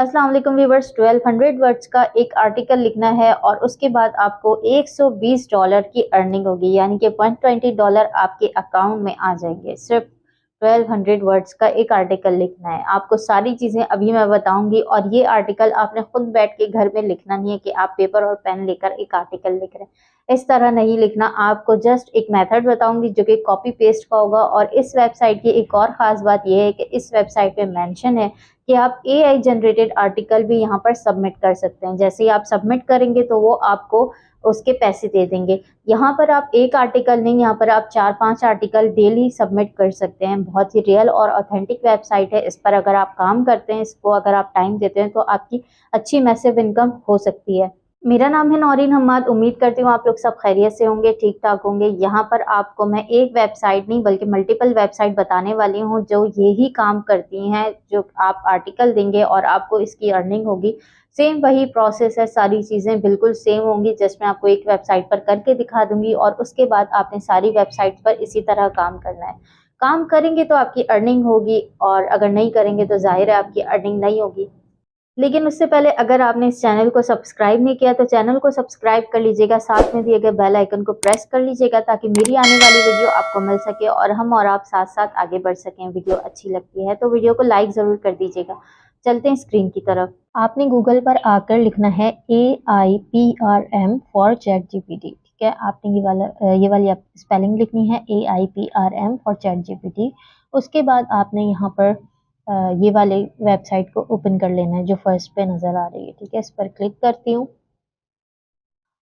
अस्सलाम वालेकुम viewers. 1200 words का एक आर्टिकल लिखना है और उसके बाद आपको $120 की अर्निंग होगी, यानी कि $120 आपके अकाउंट में आ जाएंगे। सिर्फ 1200 वर्ड्स का एक आर्टिकल लिखना है। आपको सारी चीज़ें अभी मैं बताऊंगी और ये आर्टिकल आपने खुद बैठ के घर में लिखना नहीं है कि आप पेपर और पेन लेकर एक आर्टिकल लिख रहे हैं। इस तरह नहीं लिखना। आपको जस्ट एक मेथड बताऊंगी जो कि कॉपी पेस्ट का होगा। और इस वेबसाइट की एक और ख़ास बात यह है कि इस वेबसाइट पे मेंशन है कि आप एआई जनरेटेड आर्टिकल भी यहाँ पर सबमिट कर सकते हैं। जैसे ही आप सबमिट करेंगे तो वो आपको उसके पैसे दे देंगे। यहाँ पर आप एक आर्टिकल नहीं, यहाँ पर आप 4-5 आर्टिकल डेली सबमिट कर सकते हैं। बहुत ही रियल और ऑथेंटिक वेबसाइट है। इस पर अगर आप काम करते हैं, इसको अगर आप टाइम देते हैं, तो आपकी अच्छी मैसिव इनकम हो सकती है। मेरा नाम है नौरीन हम्माद। उम्मीद करती हूँ आप लोग सब खैरियत से होंगे, ठीक ठाक होंगे। यहाँ पर आपको मैं एक वेबसाइट नहीं बल्कि मल्टीपल वेबसाइट बताने वाली हूँ जो यही काम करती हैं। जो आप आर्टिकल देंगे और आपको इसकी अर्निंग होगी। सेम वही प्रोसेस है, सारी चीज़ें बिल्कुल सेम होंगी। जस्ट मैं आपको एक वेबसाइट पर करके दिखा दूंगी और उसके बाद आपने सारी वेबसाइट पर इसी तरह काम करना है। काम करेंगे तो आपकी अर्निंग होगी और अगर नहीं करेंगे तो जाहिर है आपकी अर्निंग नहीं होगी। लेकिन उससे पहले अगर आपने इस चैनल को सब्सक्राइब नहीं किया तो चैनल को सब्सक्राइब कर लीजिएगा, साथ में दिए गए बेल आइकन को प्रेस कर लीजिएगा ताकि मेरी आने वाली वीडियो आपको मिल सके और हम और आप साथ साथ आगे बढ़ सकें। वीडियो अच्छी लगती है तो वीडियो को लाइक ज़रूर कर दीजिएगा। चलते हैं स्क्रीन की तरफ। आपने गूगल पर आकर लिखना है AIPRM फॉर चैट जीपीटी। ठीक है, आपने ये वाली स्पेलिंग लिखनी है AIPRM फॉर चैट जीपीटी। उसके बाद आपने यहाँ पर ये वाले वेबसाइट को ओपन कर लेना है जो फर्स्ट पे नज़र आ रही है। ठीक है, इस पर क्लिक करती हूँ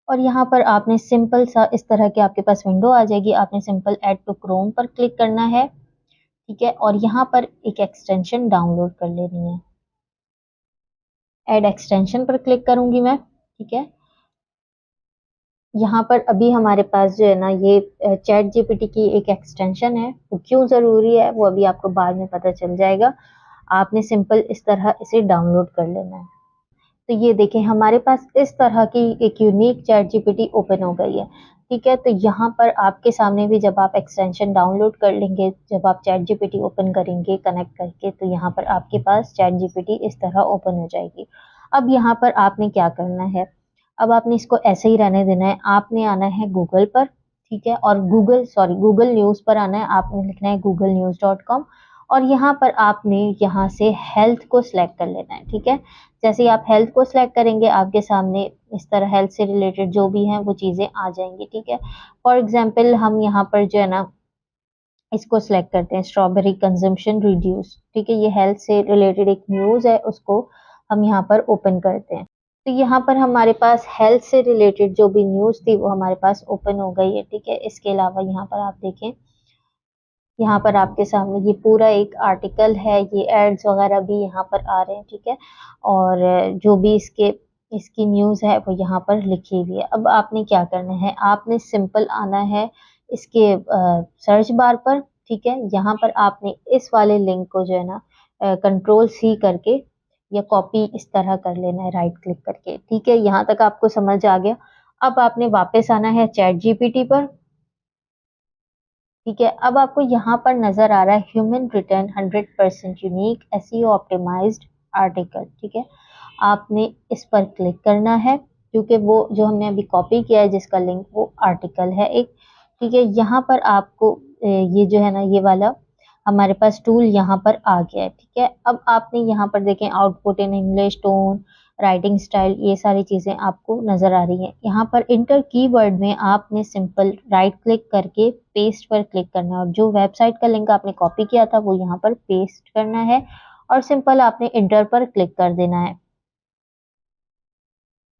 और यहाँ पर आपने सिंपल सा इस तरह की आपके पास विंडो आ जाएगी। आपने सिंपल ऐड टू क्रोम पर क्लिक करना है। ठीक है, और यहाँ पर एक एक्सटेंशन डाउनलोड कर लेनी है। ऐड एक्सटेंशन पर क्लिक करूंगी मैं। ठीक है, यहाँ पर अभी हमारे पास जो है ना ये चैट जीपीटी की एक एक्सटेंशन है। वो क्यों ज़रूरी है वो अभी आपको बाद में पता चल जाएगा। आपने सिंपल इस तरह इसे डाउनलोड कर लेना है। तो ये देखें हमारे पास इस तरह की एक यूनिक चैट जीपीटी ओपन हो गई है। ठीक है, तो यहाँ पर आपके सामने भी जब आप एक्सटेंशन डाउनलोड कर लेंगे, जब आप चैट जीपीटी ओपन करेंगे कनेक्ट करके, तो यहाँ पर आपके पास चैट जीपीटी इस तरह ओपन हो जाएगी। अब यहाँ पर आपने क्या करना है, अब आपने इसको ऐसे ही रहने देना है। आपने आना है गूगल पर। ठीक है, और गूगल न्यूज़ पर आना है। आपने लिखना है googlenews.com और यहाँ पर आपने यहाँ से हेल्थ को सिलेक्ट कर लेना है। ठीक है, जैसे ही आप हेल्थ को सिलेक्ट करेंगे आपके सामने इस तरह हेल्थ से रिलेटेड जो भी हैं वो चीज़ें आ जाएंगी। ठीक है, फॉर एग्जांपल हम यहाँ पर जो है ना इसको सिलेक्ट करते हैं, स्ट्रॉबेरी कंजम्पशन रिड्यूस। ठीक है, ये हेल्थ से रिलेटेड एक न्यूज़ है, उसको हम यहाँ पर ओपन करते हैं। तो यहाँ पर हमारे पास हेल्थ से रिलेटेड जो भी न्यूज़ थी वो हमारे पास ओपन हो गई है। ठीक है, इसके अलावा यहाँ पर आप देखें, यहाँ पर आपके सामने ये पूरा एक आर्टिकल है। ये एड्स वगैरह भी यहाँ पर आ रहे हैं। ठीक है, और जो भी इसकी न्यूज़ है वो यहाँ पर लिखी हुई है। अब आपने क्या करना है, आपने सिंपल आना है इसके सर्च बार पर। ठीक है, यहाँ पर आपने इस वाले लिंक को जो है ना कंट्रोल C करके या कॉपी इस तरह कर लेना है राइट क्लिक करके। ठीक है, यहाँ तक आपको समझ आ गया। अब आपने वापस आना है चैट जीपीटी पर। ठीक है, अब आपको यहाँ पर नजर आ रहा है human written 100% unique SEO optimised article. ठीक है, आपने इस पर क्लिक करना है क्योंकि वो जो हमने अभी कॉपी किया है जिसका लिंक वो आर्टिकल है एक। ठीक है, यहाँ पर आपको ये जो है ना ये वाला हमारे पास टूल यहाँ पर आ गया है। ठीक है, अब आपने यहाँ पर देखें output in English, tone, writing style, ये सारी चीज़ें आपको नज़र आ रही हैं। यहाँ पर इंटर कीवर्ड में आपने सिंपल राइट क्लिक करके पेस्ट पर क्लिक करना है और जो वेबसाइट का लिंक आपने कॉपी किया था वो यहाँ पर पेस्ट करना है और सिंपल आपने इंटर पर क्लिक कर देना है।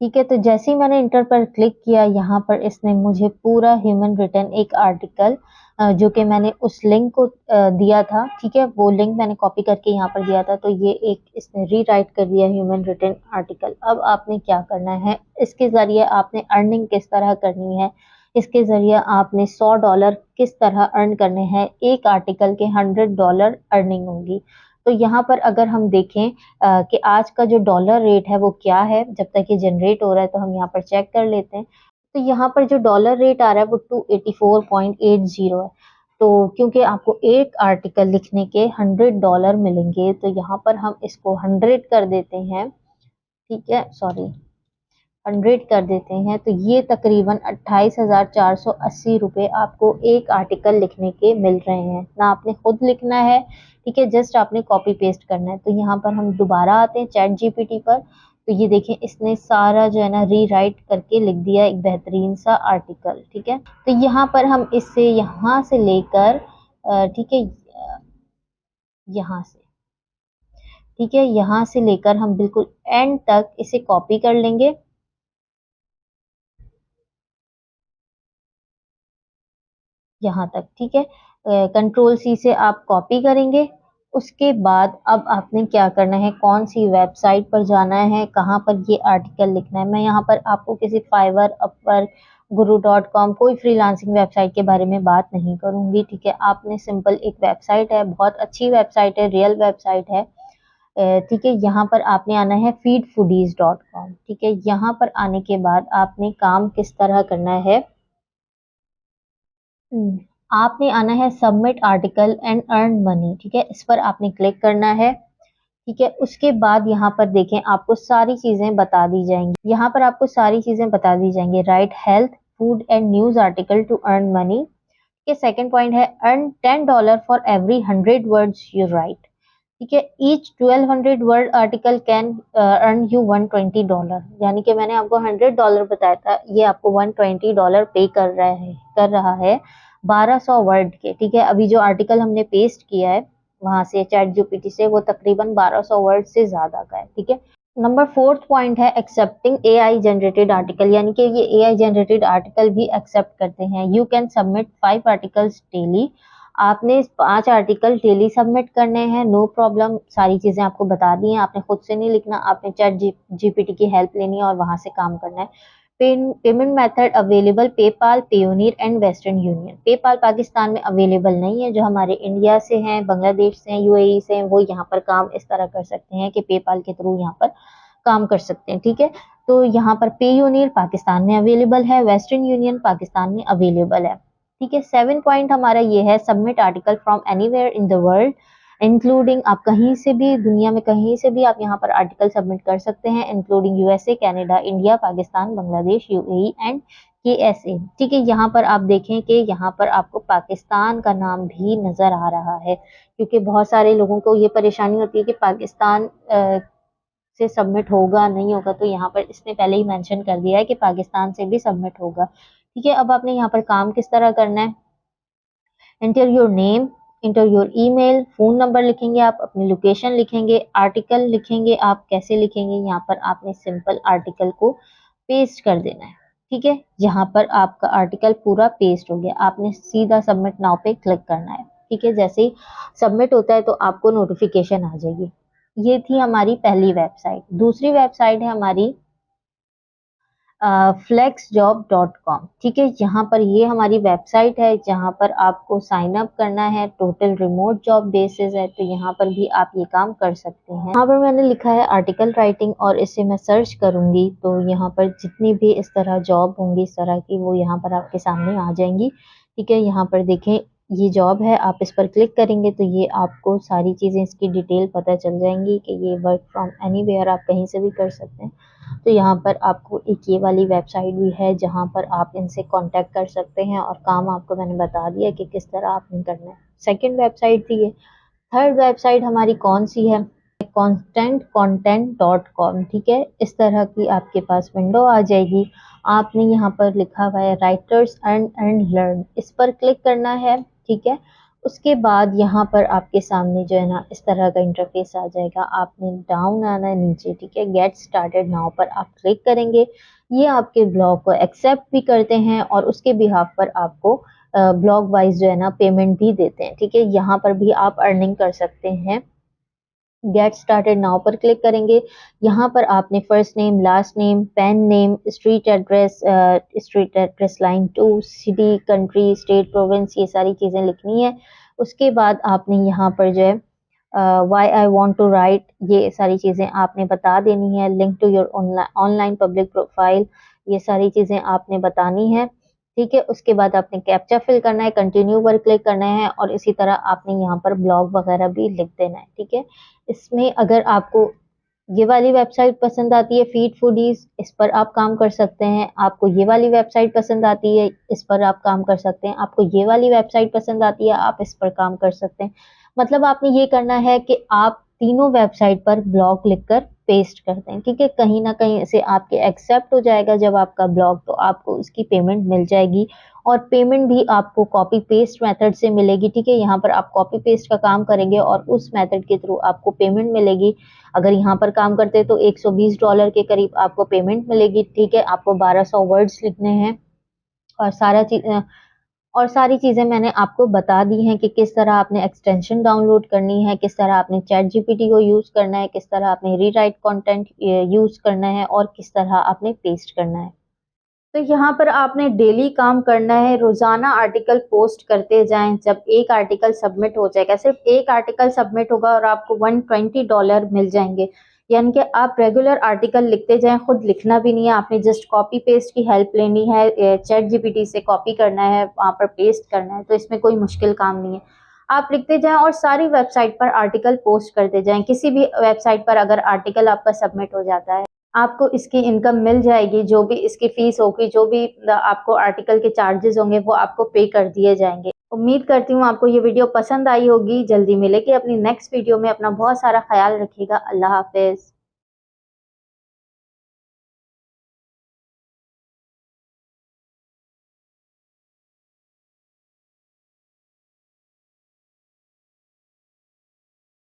ठीक है, तो जैसे ही मैंने इंटर पर क्लिक किया यहाँ पर इसने मुझे पूरा ह्यूमन रिटर्न एक आर्टिकल जो कि मैंने उस लिंक को दिया था। ठीक है, वो लिंक मैंने कॉपी करके यहाँ पर दिया था, तो ये एक इसने रीराइट कर दिया ह्यूमन रिटर्न आर्टिकल। अब आपने क्या करना है, इसके ज़रिए आपने अर्निंग किस तरह करनी है, इसके ज़रिए आपने $100 किस तरह अर्न करने हैं। एक आर्टिकल के $100 अर्निंग होगी। तो यहाँ पर अगर हम देखें कि आज का जो डॉलर रेट है वो क्या है, जब तक ये जनरेट हो रहा है तो हम यहाँ पर चेक कर लेते हैं। तो यहाँ पर जो डॉलर रेट आ रहा है वो 284.80 है। तो क्योंकि आपको एक आर्टिकल लिखने के $100 मिलेंगे, तो यहाँ पर हम इसको 100 कर देते हैं, ठीक है, सॉरी 100 कर देते हैं, तो ये तकरीबन 28,480 रुपये आपको एक आर्टिकल लिखने के मिल रहे हैं। ना आपने खुद लिखना है, ठीक है, जस्ट आपने कॉपी पेस्ट करना है। तो यहाँ पर हम दोबारा आते हैं चैट जीपीटी पर, तो ये देखें इसने सारा जो है ना रीराइट करके लिख दिया एक बेहतरीन सा आर्टिकल, ठीक है। तो यहाँ पर हम इससे यहाँ से लेकर ठीक है, यहाँ से, ठीक है, यहाँ से लेकर हम बिल्कुल एंड तक इसे कॉपी कर लेंगे, यहाँ तक, ठीक है। कंट्रोल सी से आप कॉपी करेंगे। उसके बाद अब आपने क्या करना है, कौन सी वेबसाइट पर जाना है, कहाँ पर ये आर्टिकल लिखना है। मैं यहाँ पर आपको किसी फाइवर, अपवर्क, guru.com कोई फ्रीलांसिंग वेबसाइट के बारे में बात नहीं करूंगी, ठीक है। आपने सिंपल एक वेबसाइट है, बहुत अच्छी वेबसाइट है, रियल वेबसाइट है, ठीक है। यहाँ पर आपने आना है feedfoodies.com, ठीक है। यहाँ पर आने के बाद आपने काम किस तरह करना है, आपने आना है submit article and earn money, ठीक है, इस पर आपने क्लिक करना है, ठीक है। उसके बाद यहाँ पर देखें आपको सारी चीजें बता दी जाएंगी, यहाँ पर आपको सारी चीजें बता दी जाएंगी। Right health, food and news article to earn money, के सेकंड पॉइंट है earn $10 for every 100 words you right, ठीक है। Each 1200 word article can earn you $120, यानी कि मैंने आपको $100 बताया था, ये आपको $120 पे कर रहा है 1200 वर्ड के, ठीक है। अभी जो आर्टिकल हमने पेस्ट किया है वहां से चैट जीपीटी से, वो तकरीबन 1200 वर्ड से ज्यादा का है, ठीक है। नंबर फोर्थ पॉइंट है एक्सेप्टिंग एआई जनरेटेड आर्टिकल, यानी कि ये एआई जनरेटेड आर्टिकल भी एक्सेप्ट करते हैं। You can submit 5 articles daily, आपने 5 आर्टिकल डेली सबमिट करने हैं, नो प्रॉब्लम। सारी चीजें आपको बता दी हैं, आपने खुद से नहीं लिखना, आपने चैट जीपीटी की हेल्प लेनी है और वहां से काम करना है। Payment method available PayPal, Payoneer and western union. PayPal Pakistan में अवेलेबल नहीं है, जो हमारे इंडिया से हैं, बांग्लादेश से हैं, यूएई से हैं, वो यहाँ पर काम इस तरह कर सकते हैं कि पेपाल के थ्रू यहाँ पर काम कर सकते हैं, ठीक है। तो यहाँ पर पेयोनियर पाकिस्तान में अवेलेबल है, वेस्टर्न यूनियन पाकिस्तान में अवेलेबल है, ठीक है। 7 पॉइंट हमारा ये है submit article from anywhere in the world, including आप कहीं से भी दुनिया में कहीं से भी आप यहाँ पर आर्टिकल सबमिट कर सकते हैं, including USA, Canada, India, Pakistan, Bangladesh, UAE and KSA, ठीक है। यहाँ पर आप देखें कि यहाँ पर आपको पाकिस्तान का नाम भी नजर आ रहा है, क्योंकि बहुत सारे लोगों को ये परेशानी होती है कि पाकिस्तान से सबमिट होगा नहीं होगा, तो यहाँ पर इसने पहले ही मेंशन कर दिया है कि पाकिस्तान से भी सबमिट होगा, ठीक है। अब आपने यहाँ पर काम किस तरह करना है, enter your name, inter your email, phone number लिखेंगे आप, अपनी लोकेशन लिखेंगे, आर्टिकल लिखेंगे आप, कैसे लिखेंगे, यहाँ पर आपने सिंपल आर्टिकल को पेस्ट कर देना है, ठीक है। यहाँ पर आपका आर्टिकल पूरा पेस्ट हो गया, आपने सीधा सबमिट नाउ पे क्लिक करना है, ठीक है। जैसे ही सबमिट होता है तो आपको नोटिफिकेशन आ जाएगी। ये थी हमारी पहली वेबसाइट। दूसरी वेबसाइट है हमारी flexjob.com, ठीक है। यहाँ पर ये हमारी वेबसाइट है, जहाँ पर आपको साइन अप करना है, टोटल रिमोट जॉब बेसिस है, तो यहाँ पर भी आप ये काम कर सकते हैं। यहाँ पर मैंने लिखा है आर्टिकल राइटिंग और इसे मैं सर्च करूंगी तो यहाँ पर जितनी भी इस तरह जॉब होंगी इस तरह की, वो यहाँ पर आपके सामने आ जाएंगी, ठीक है। यहाँ पर देखें ये जॉब है, आप इस पर क्लिक करेंगे तो ये आपको सारी चीज़ें इसकी डिटेल पता चल जाएंगी कि ये वर्क फ्रॉम एनीवेयर आप कहीं से भी कर सकते हैं। तो यहाँ पर आपको एक ये वाली वेबसाइट भी है जहाँ पर आप इनसे कांटेक्ट कर सकते हैं, और काम आपको मैंने बता दिया कि किस तरह आपने करना है। सेकंड वेबसाइट थी ये। थर्ड वेबसाइट हमारी कौन सी है, content.com, ठीक है। इस तरह की आपके पास विंडो आ जाएगी, आपने यहाँ पर लिखा हुआ है राइटर्स अर्न एंड लर्न, इस पर क्लिक करना है, ठीक है। उसके बाद यहाँ पर आपके सामने जो है ना इस तरह का इंटरफेस आ जाएगा, आपने डाउन आना है नीचे, ठीक है। गेट स्टार्टेड नाउ पर आप क्लिक करेंगे, ये आपके ब्लॉग को एक्सेप्ट भी करते हैं और उसके बिहाफ पर आपको ब्लॉग वाइज जो है ना पेमेंट भी देते हैं, ठीक है। यहाँ पर भी आप अर्निंग कर सकते हैं। गेट स्टार्टेड नाउ पर क्लिक करेंगे, यहाँ पर आपने first name, last name, pen name, street address, line 2, city, country, state, province, ये सारी चीज़ें लिखनी है। उसके बाद आपने यहाँ पर जो है why I want to write, ये सारी चीज़ें आपने बता देनी है। Link to your online public profile, ये सारी चीज़ें आपने बतानी है, ठीक है। उसके बाद आपने कैप्चा फिल करना है, कंटिन्यू पर क्लिक करना है और इसी तरह आपने यहाँ पर ब्लॉग वगैरह भी लिख देना है। ठीक है। इसमें अगर आपको ये वाली वेबसाइट पसंद आती है फीड फूडीज, इस पर आप काम कर सकते हैं। आपको ये वाली वेबसाइट पसंद आती है, इस पर आप काम कर सकते हैं। आपको ये वाली वेबसाइट पसंद आती है, आप इस पर काम कर सकते हैं। मतलब आपने ये करना है कि आप तीनों वेबसाइट पर ब्लॉग लिखकर पेस्ट कर दें। ठीक है। कहीं ना कहीं से आपके एक्सेप्ट हो जाएगा जब आपका ब्लॉग, तो आपको उसकी पेमेंट मिल जाएगी और पेमेंट भी आपको कॉपी पेस्ट मेथड से मिलेगी। ठीक है। यहाँ पर आप कॉपी पेस्ट का काम करेंगे और उस मेथड के थ्रू आपको पेमेंट मिलेगी। अगर यहाँ पर काम करते हैं तो $120 के करीब आपको पेमेंट मिलेगी। ठीक है। आपको 1200 वर्ड्स लिखने हैं और सारी चीजें मैंने आपको बता दी हैं कि किस तरह आपने एक्सटेंशन डाउनलोड करनी है, किस तरह आपने चैट जीपीटी को यूज करना है, किस तरह आपने रीराइट कंटेंट यूज करना है और किस तरह आपने पेस्ट करना है। तो यहाँ पर आपने डेली काम करना है, रोजाना आर्टिकल पोस्ट करते जाएं। जब एक आर्टिकल सबमिट हो जाएगा, सिर्फ एक आर्टिकल सबमिट होगा और आपको $120 मिल जाएंगे। यानी कि आप रेगुलर आर्टिकल लिखते जाएं, खुद लिखना भी नहीं है, आपने जस्ट कॉपी पेस्ट की हेल्प लेनी है। चैट जीपीटी से कॉपी करना है, वहां पर पेस्ट करना है, तो इसमें कोई मुश्किल काम नहीं है। आप लिखते जाएं और सारी वेबसाइट पर आर्टिकल पोस्ट करते जाएं। किसी भी वेबसाइट पर अगर आर्टिकल आपका सबमिट हो जाता है, आपको इसकी इनकम मिल जाएगी। जो भी इसकी फीस होगी, जो भी आपको आर्टिकल के चार्जेस होंगे, वो आपको पे कर दिए जाएंगे। उम्मीद करती हूँ आपको ये वीडियो पसंद आई होगी। जल्दी मिलेगी अपनी नेक्स्ट वीडियो में। अपना बहुत सारा ख्याल रखिएगा। अल्लाह हाफिज।